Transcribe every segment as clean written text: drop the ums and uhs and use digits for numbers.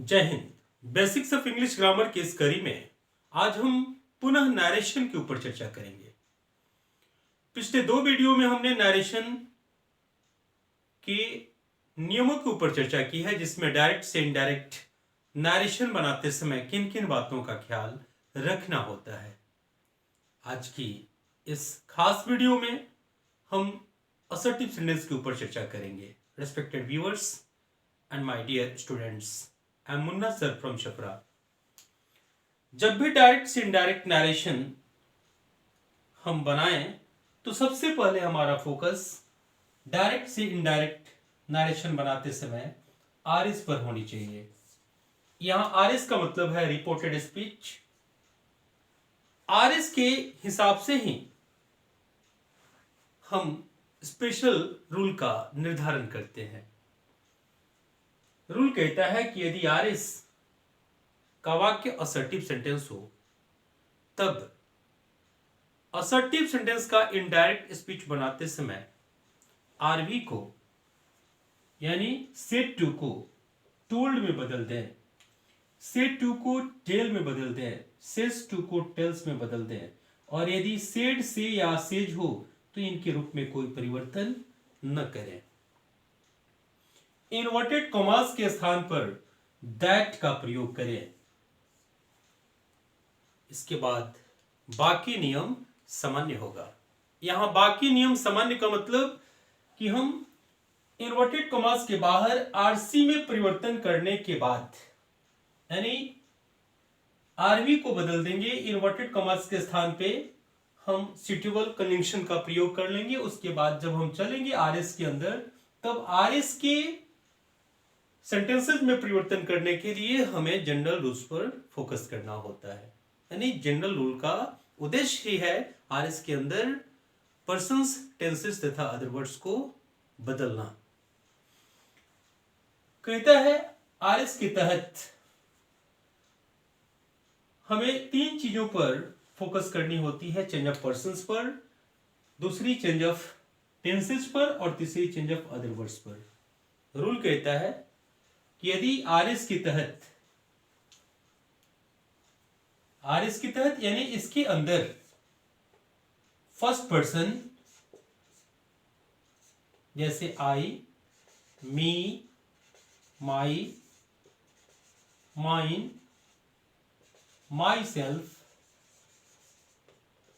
जय Hind. Basics of English grammar की इस कड़ी में आज हम पुनः नरेशन के ऊपर चर्चा करेंगे। पिछले दो वीडियो में हमने नरेशन के नियमों के ऊपर चर्चा की है, जिसमें डायरेक्ट से इनडायरेक्ट नरेशन बनाते समय किन किन बातों का ख्याल रखना होता है। आज की इस खास वीडियो में हम असर्टिव सेंटेंस के ऊपर चर्चा करेंगे। Respected viewers and my dear students, I am Munna sir from Chhapra. जब भी डायरेक्ट से इनडायरेक्ट नरेशन हम बनाएं तो सबसे पहले हमारा फोकस डायरेक्ट से इनडायरेक्ट नरेशन बनाते समय आरएस पर होनी चाहिए। यहां आरएस का मतलब है रिपोर्टेड स्पीच। आरएस के हिसाब से ही हम स्पेशल रूल का निर्धारण करते हैं। रूल कहता है कि यदि आरएस का वाक्य असर्टिव सेंटेंस हो तब असर्टिव सेंटेंस का इनडायरेक्ट स्पीच बनाते समय आरवी को यानी सेड टू को टोल्ड में बदल दें, सेड टू को टेल में बदल दें, सेज टू को टेल्स में बदल दें, और यदि सेड से या सेज हो तो इनके रूप में कोई परिवर्तन न करें। इन्वर्टेड कॉमास के स्थान पर दैट का प्रयोग करें। इसके बाद बाकी नियम सामान्य होगा। यहां बाकी नियम सामान्य का मतलब कि हम इन्वर्टेड कॉमास के बाहर आरसी में परिवर्तन करने के बाद यानी आरवी को बदल देंगे, इन्वर्टेड कॉमास के स्थान पे हम सुटेबल कंजंक्शन का प्रयोग कर लेंगे। उसके बाद जब हम चलेंगे आरएस के अंदर तब आरएस के सेंटेंसेस में परिवर्तन करने के लिए हमें जनरल रूल्स पर फोकस करना होता है। यानी जनरल रूल का उद्देश्य ही है आरएस के अंदर पर्सन्स, टेंसेस तथा अदर वर्ड्स को बदलना। कहता है आरएस के तहत हमें तीन चीजों पर फोकस करनी होती है। चेंज ऑफ पर्सन्स पर, दूसरी चेंज ऑफ टेंसेस पर और तीसरी चेंज ऑफ अदर वर्ड्स पर। रूल कहता है कि यदि आरएस के तहत यानी इसके अंदर फर्स्ट पर्सन जैसे I, me, my, mine, myself,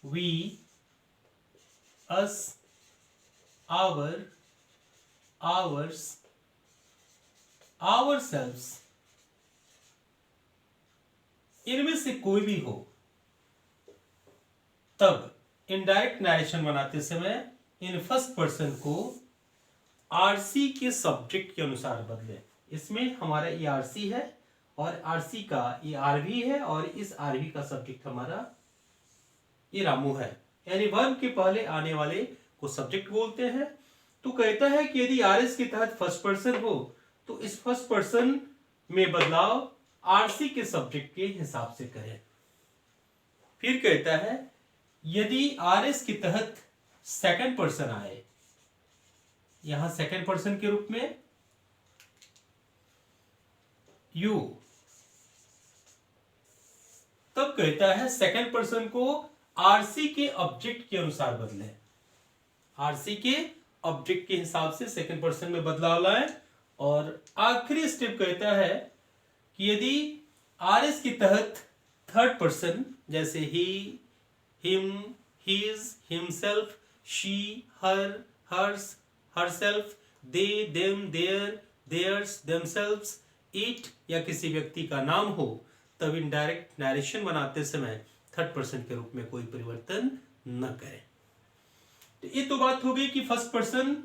we, us, our, ours, ourselves, इनमें से कोई भी हो तब इनडायरेक्ट नरेशन बनाते समय इन फर्स्ट पर्सन को आरसी के सब्जेक्ट के अनुसार बदले। इसमें हमारा ये आरसी है और आरसी का ये आरवी है और इस आरवी का सब्जेक्ट हमारा ये रामू है। यानी वर्ब के पहले आने वाले को सब्जेक्ट बोलते हैं। तो कहता है कि यदि आरएस के तहत फर्स्ट पर्सन हो तो इस फर्स्ट पर्सन में बदलाव आरसी के सब्जेक्ट के हिसाब से करें। फिर कहता है यदि आरएस के तहत सेकंड पर्सन आए, यहां सेकंड पर्सन के रूप में यू, तब कहता है सेकंड पर्सन को आरसी के ऑब्जेक्ट के अनुसार बदलें। आरसी के ऑब्जेक्ट के हिसाब से सेकंड पर्सन में बदलाव लाएं। और आखिरी स्टेप कहता है कि यदि आरएस के तहत थर्ड पर्सन जैसे he, him, his, himself, she, her, hers, herself, they, them, their, theirs, themselves, it या किसी व्यक्ति का नाम हो तब इनडायरेक्ट नरेशन बनाते समय थर्ड पर्सन के रूप में कोई परिवर्तन न करें। तो ये तो बात हो गई कि फर्स्ट पर्सन,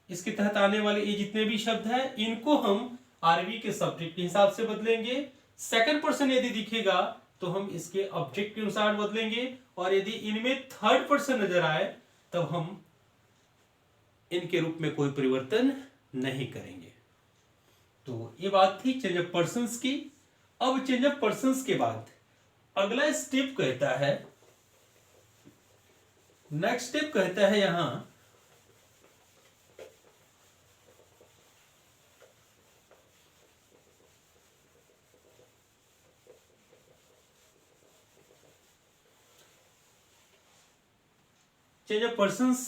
इसके तहत आने वाले ये जितने भी शब्द हैं इनको हम आरवी के सब्जेक्ट के हिसाब से बदलेंगे। सेकंड पर्सन यदि दिखेगा तो हम इसके ऑब्जेक्ट के अनुसार बदलेंगे और यदि इनमें थर्ड पर्सन नजर आए तब हम इनके रूप में कोई परिवर्तन नहीं करेंगे। तो ये बात थी चेंज ऑफ पर्सन्स की। अब चेंज ऑफ पर्सन्स के बाद अगला स्टेप कहता है, नेक्स्ट स्टेप कहता है यहां चेंज ऑफ पर्सन्स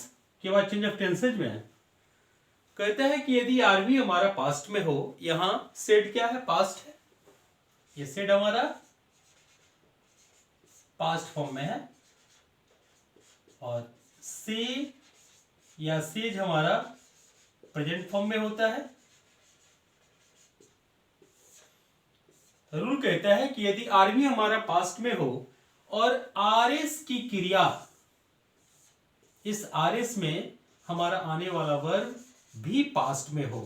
के बाद चेंज ऑफ टेंसेज में कहता है कि यदि आर बी हमारा पास्ट में हो, यहां सेड क्या है, पास्ट है, ये सेड हमारा पास्ट फॉर्म में है, और से या सेज हमारा प्रेजेंट फॉर्म में होता है। रूल कहता है कि यदि आर बी हमारा पास्ट में हो और आर एस की क्रिया, इस आर एस में हमारा आने वाला वर्ब भी पास्ट में हो,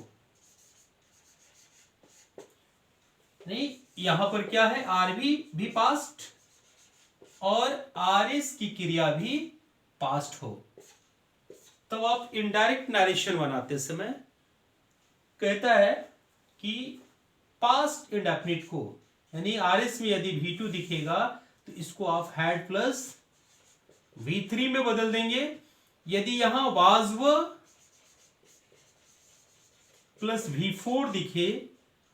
नहीं यहां पर क्या है, आर बी भी पास्ट और आर एस की क्रिया भी पास्ट हो, तब आप इनडायरेक्ट नरेशन बनाते समय कहता है कि पास्ट इंडेफिनिट को, यानी आर एस में यदि V2 दिखेगा तो इसको आप हैड प्लस V3 में बदल देंगे। यदि यहां वाज व प्लस V4 दिखे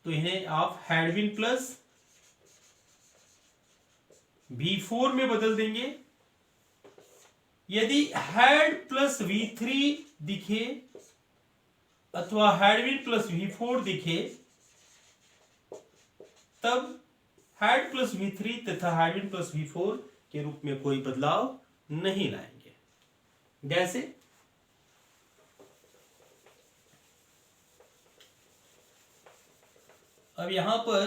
तो इन्हें आप हैड बीन प्लस V4 में बदल देंगे। यदि हैड प्लस V3 दिखे अथवा हैड बीन प्लस V4 दिखे, तब हैड प्लस V3 तथा हैड बीन प्लस V4 के रूप में कोई बदलाव नहीं लाएंगे। जैसे अब यहां पर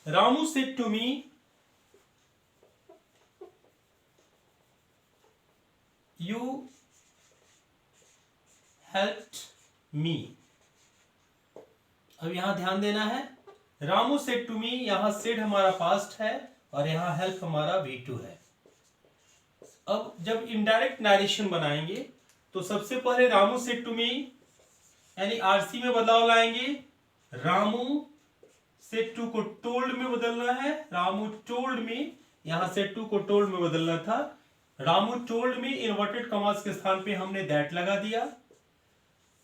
Ramu said to me you helped me. अब यहां ध्यान देना है, रामू सेड टू मी, यहां सेड हमारा पास्ट है और यहां हेल्प हमारा V2 है। अब जब इनडायरेक्ट नरेशन बनाएंगे तो सबसे पहले रामू सेड टू मी यानी आरसी में बदलाव लाएंगे। रामू सेड टू को टोल्ड में बदलना है, रामू टोल्ड मी, यहां सेड टू को टोल्ड में बदलना था। Ramu told me inverted commas के स्थान पे हमने दैट लगा दिया।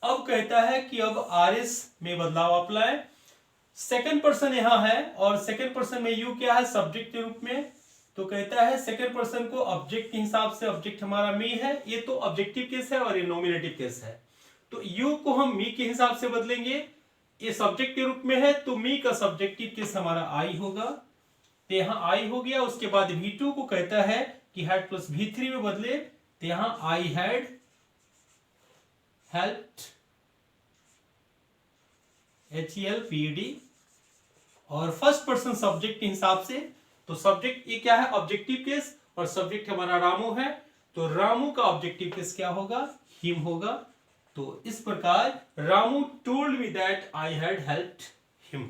अब कहता है कि अब आरएस में बदलाव आप लाए। सेकंड पर्सन यहां है और सेकंड पर्सन में यू क्या है, सब्जेक्ट के रूप में, तो कहता है सेकंड पर्सन को ऑब्जेक्ट के हिसाब से, ऑब्जेक्ट हमारा मी है, ये तो ऑब्जेक्टिव केस है और ये नॉमिनेटिव केस है, तो यू को हम मी के हिसाब से बदलेंगे। ये सब्जेक्ट के रूप में है तो मी का सब्जेक्टिव केस हमारा आई होगा, तो यहां आई हो गया। उसके बाद V2 को कहता है कि हैड प्लस V3 में बदले, तो यहां आई हैड हेल्प्ड HELPED, और फर्स्ट पर्सन सब्जेक्ट के हिसाब से, तो सब्जेक्ट ये क्या है, ऑब्जेक्टिव केस, और सब्जेक्ट हमारा रामू है, तो रामू का ऑब्जेक्टिव केस क्या होगा, हिम होगा। तो इस प्रकार Ramu told me that I had helped him.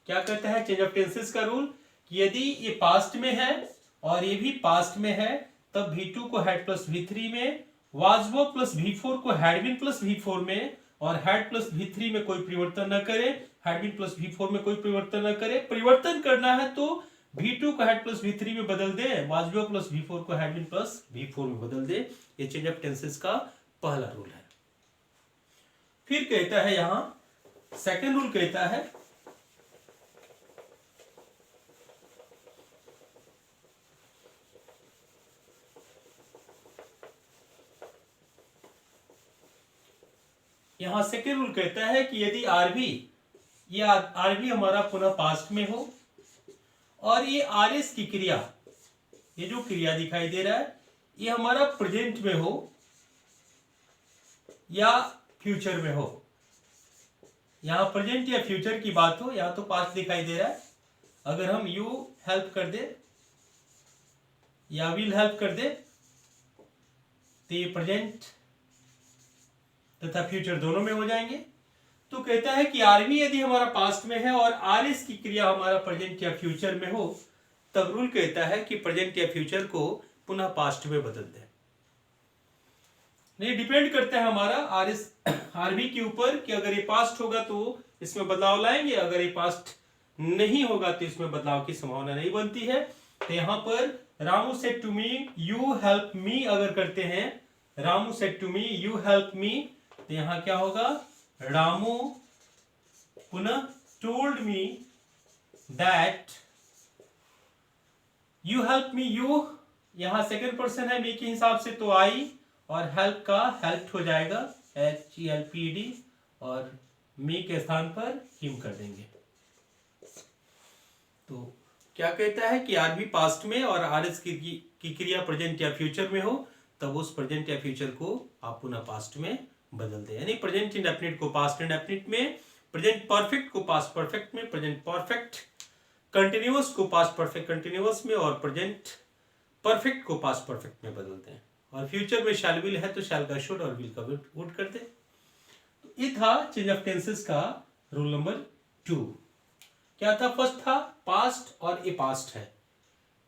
क्या कहता है चेंज ऑफ टेंसेस का रूल, कि यदि ये पास्ट में है और ये भी पास्ट में है, तब V2 को हैड प्लस V3 में, वाज वो प्लस V4 को हैड बीन प्लस V4 में, और हैड प्लस V3 में कोई परिवर्तन न करे, हैड बीन प्लस V4 में कोई परिवर्तन न करे। परिवर्तन करना है तो V2 को हैड प्लस V3 में बदल दे, वाज वो प्लस V4 को हैड बीन प्लस V4 में बदल दे। ये चेंज ऑफ टेंसेस का पहला रूल है। फिर कहता है यहां सेकंड रूल कहता है यहां सेकेंड रूल कहता है कि यदि आरबी, ये आरबी हमारा पुनः पास्ट में हो और ये आरएस की क्रिया, ये जो क्रिया दिखाई दे रहा है, ये हमारा प्रेजेंट में हो या फ्यूचर में हो। यहां प्रेजेंट या फ्यूचर की बात हो, यहां तो पास्ट दिखाई दे रहा है। अगर हम यू हेल्प कर दे या विल हेल्प कर दे तो ये प्रेजेंट तथा फ्यूचर दोनों में हो जाएंगे। तो कहता है कि आरबी यदि हमारा पास्ट में है और आरएस की क्रिया हमारा प्रेजेंट या फ्यूचर में हो, तब रूल कहता है कि प्रेजेंट या फ्यूचर को पुनः पास्ट में बदल दे। नहीं, डिपेंड करता है हमारा आरबी के ऊपर कि अगर ये पास्ट होगा तो इसमें बदलाव लाएंगे, अगर ये पास्ट नहीं होगा तो इसमें बदलाव की संभावना नहीं बनती है। तो यहां पर Ramu said to me you help me अगर करते हैं, Ramu said to me you help me, तो यहां क्या होगा, रामू पुनः told me that you help me, you यहाँ सेकंड पर्सन है मी के हिसाब से, तो आई, और हेल्प का हेल्प हो जाएगा HELPD, और मी के स्थान पर हिम कर देंगे। तो क्या कहता है कि आर भी पास्ट में और आर एस की क्रिया प्रेजेंट या फ्यूचर में हो, तब उस प्रेजेंट या फ्यूचर को आप पुनः पास्ट में बदल दें। यानी प्रेजेंट इंडेफिनिट को पास्ट इंडेफिनिट में, प्रेजेंट परफेक्ट को पास्ट परफेक्ट में, प्रेजेंट परफेक्ट कंटिन्यूअस को पास्ट परफेक्ट कंटिन्यूअस में, और प्रेजेंट परफेक्ट को पास्ट परफेक्ट में बदलते हैं। और फ्यूचर में शैल विल है तो शैल का शुड और विल का वुड करते हैं। तो ये था चेंज ऑफ टेंसेस का रूल नंबर 2। क्या था? फर्स्ट था पास्ट और ए पास्ट है,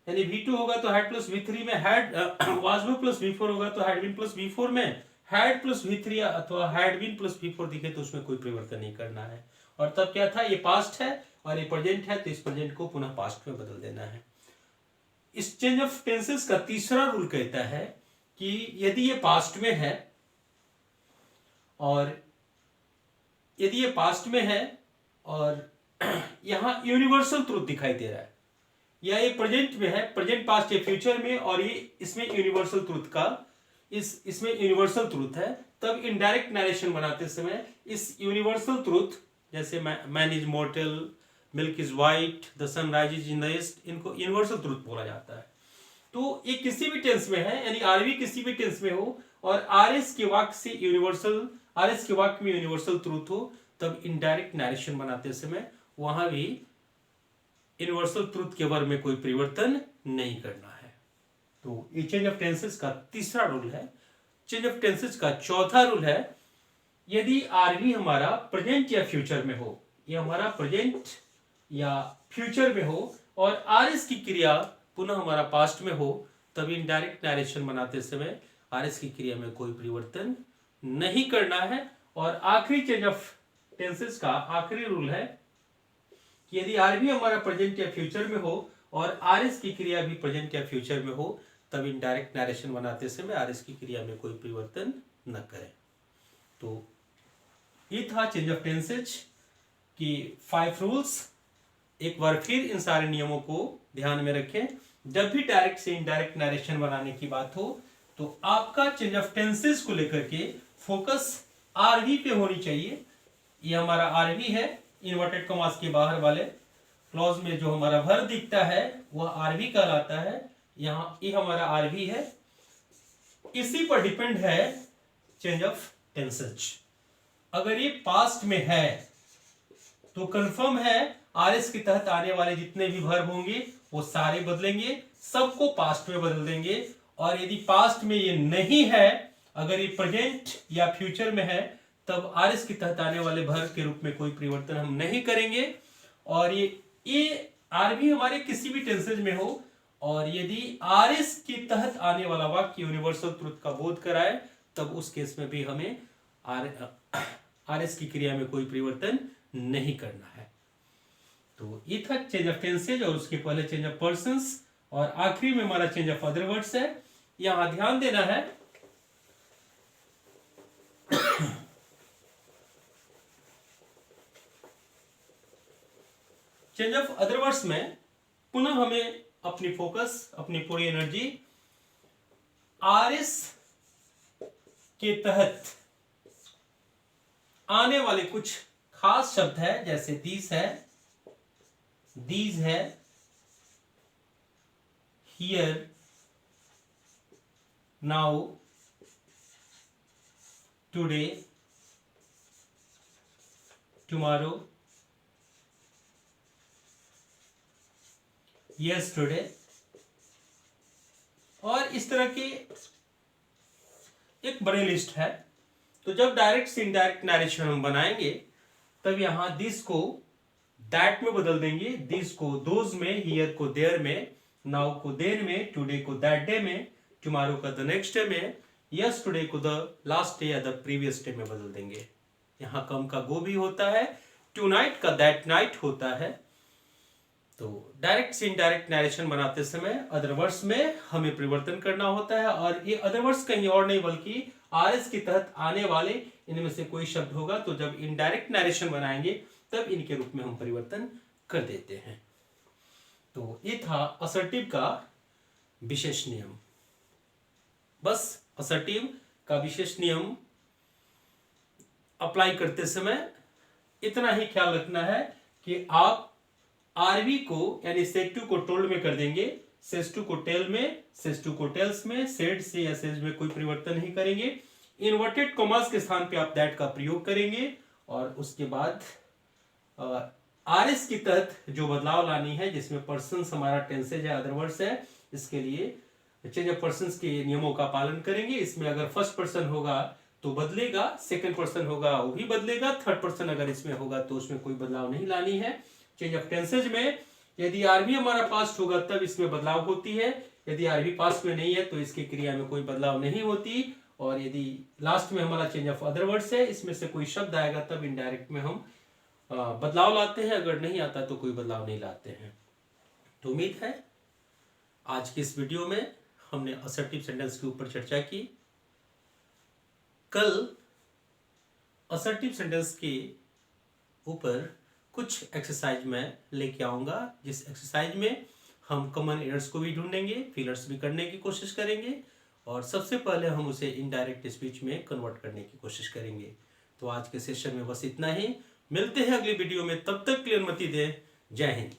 यानी V2 होगा तो हैड प्लस V3 में, हैड वाज वो प्लस V4 होगा तो हैड बीन प्लस V4 में, हैड प्लस V3 अथवा हैड बीन प्लस V4 दिखे तो उसमें कोई परिवर्तन नहीं करना है। और तब क्या था? ये पास्ट है और ये प्रेजेंट है, तो इस प्रेजेंट को पुनः पास्ट में बदल देना है। इस चेंज ऑफ टेंसेस का तीसरा रूल कहता है कि यदि ये पास्ट में है, और यदि ये पास्ट में है और यहां यूनिवर्सल ट्रूथ दिखाई दे रहा है, या ये प्रेजेंट में है, प्रेजेंट पास्ट या फ्यूचर में, और ये इसमें यूनिवर्सल ट्रूथ का इसमें यूनिवर्सल ट्रूथ है, तब इनडायरेक्ट नरेशन बनाते समय इस यूनिवर्सल ट्रूथ, जैसे man is mortal, milk is white, the sun rises in the east, इनको यूनिवर्सल ट्रूथ बोला जाता है। तो ये किसी भी टेंस में है, यानी आरवी किसी भी टेंस में हो और आरएस के वाक्य से यूनिवर्सल, आरएस के वाक्य में यूनिवर्सल ट्रूथ हो, तब इनडायरेक्ट नरेशन बनाते समय वहां भी यूनिवर्सल ट्रूथ के वर्ग में कोई परिवर्तन नहीं करना है। तो ये चेंज ऑफ टेंसेस का तीसरा रूल है। चेंज ऑफ टेंसेस का चौथा रूल है, यदि आरवी हमारा प्रेजेंट या फ्यूचर में हो, ये हमारा प्रेजेंट या फ्यूचर में हो और आरएस की क्रिया पुनः हमारा पास्ट में हो, तब इनडायरेक्ट नरेशन बनाते समय आरएस की क्रिया में कोई परिवर्तन नहीं करना है। और आखिरी चेंज ऑफ टेंसेस का आखिरी रूल है कि यदि आरवी हमारा प्रेजेंट या फ्यूचर में हो और आरएस की क्रिया भी प्रेजेंट या फ्यूचर में हो, तब इनडायरेक्ट नरेशन बनाते समय आरएस की क्रिया में कोई परिवर्तन न करें। तो ये था चेंज ऑफ टेंसेज की 5 रूल्स। एक बार फिर इन सारे नियमों को ध्यान में रखें। जब भी डायरेक्ट से इनडायरेक्ट नरेशन बनाने की बात हो, तो आपका चेंज ऑफ टेंसेस को लेकर के फोकस आरवी पे होनी चाहिए। ये हमारा आरवी है, इन्वर्टेड कॉमास के बाहर वाले क्लॉज में जो हमारा वर्ब दिखता है वह आरवी कहलाता है। यहाँ ये हमारा आरवी है, इसी पर डिपेंड है चेंज ऑफ टेंसेज। अगर ये पास्ट में है तो कंफर्म है आरएस के तहत आने वाले जितने भी वर्ब होंगे वो सारे बदलेंगे, सबको पास्ट में बदल देंगे। और यदि पास्ट में ये नहीं है, अगर ये प्रेजेंट या फ्यूचर में है, तब आरएस के तहत आने वाले वर्ब के रूप में कोई परिवर्तन हम नहीं करेंगे। और ये आरवी हमारे किसी भी टेंसेज में हो और यदि आरएस के तहत आने वाला वाक्य यूनिवर्सल ट्रुथ का बोध कराए, तब उस केस में भी हमें आरएस की क्रिया में कोई परिवर्तन नहीं करना है। तो ये था चेंज ऑफ टेंसेज, और उसके पहले चेंज ऑफ पर्संस, और आखिरी में हमारा चेंज ऑफ अदर वर्ड्स है। यहां ध्यान देना है चेंज ऑफ अदर वर्ड्स में पुनः हमें अपनी फोकस, अपनी पूरी एनर्जी आरएस के तहत आने वाले कुछ खास शब्द है, जैसे दिस है, दीज है, here, now, today, tomorrow, yesterday, और इस तरह की एक बड़ी लिस्ट है। तो जब डायरेक्ट से इनडायरेक्ट नरेशन हम बनाएंगे, तब यहां दिस को दैट में बदल देंगे, दिस को दोज में, हियर को देयर में, नाउ को देन में, टुडे को दैट डे में, टुमारो का द नेक्स्ट डे में, यस्टरडे को द लास्ट डे या द प्रीवियस डे में बदल देंगे। यहाँ कम का गो भी होता है, टुनाइट का दैट नाइट होता है। तो डायरेक्ट से इनडायरेक्ट नरेशन बनाते समय अदर वर्ड्स में हमें परिवर्तन करना होता है, और ये अदर वर्ड्स कहीं और नहीं बल्कि आरएस के तहत आने वाले इनमें से कोई शब्द होगा, तो जब इनडायरेक्ट नरेशन बनाएंगे तब इनके रूप में हम परिवर्तन कर देते हैं। तो ये था असर्टिव का विशेष नियम। बस असर्टिव का विशेष नियम अप्लाई करते समय इतना ही ख्याल रखना है कि आप आरवी को यानी सेट टू को टोल्ड में कर देंगे, सेज टू को टेल में, सेज टू को टेल्स में, सेड से या सेज में कोई परिवर्तन नहीं करेंगे। इन्वर्टेड कॉमास के स्थान पे आप दैट का प्रयोग करेंगे और उसके बाद आरएस के तहत जो बदलाव लानी है जिसमें पर्सन हमारा टेंसेज है, अदर वर्ड्स है, इसके लिए चेंज ऑफ पर्सन के नियमों का पालन करेंगे। इसमें अगर फर्स्ट पर्सन होगा तो बदलेगा, सेकंड पर्सन होगा वो भी बदलेगा, थर्ड पर्सन अगर इसमें होगा तो उसमें कोई बदलाव नहीं लानी है। चेंज ऑफ टेंसेज में यदि आरवी हमारा पास्ट होगा तब इसमें बदलाव होती है, यदि आरवी पास्ट में नहीं है तो इसकी क्रिया में कोई बदलाव नहीं होती। और यदि लास्ट में हमारा चेंज ऑफ अदर वर्ड्स है, इसमें से कोई शब्द आएगा तब इनडायरेक्ट में हम बदलाव लाते हैं, अगर नहीं आता तो कोई बदलाव नहीं लाते हैं। तो उम्मीद है आज की इस वीडियो में हमने असर्टिव सेंटेंस के ऊपर चर्चा की। कल असर्टिव सेंटेंस के ऊपर कुछ एक्सरसाइज में लेके आऊंगा, जिस एक्सरसाइज में हम कॉमन एरर्स को भी ढूंढेंगे, फिलर्स भी करने की कोशिश करेंगे और सबसे पहले हम उसे इनडायरेक्ट स्पीच में कन्वर्ट करने की कोशिश करेंगे। तो आज के सेशन में बस इतना ही, मिलते हैं अगली वीडियो में, तब तक के लिए अनुमति दें। जय हिंद।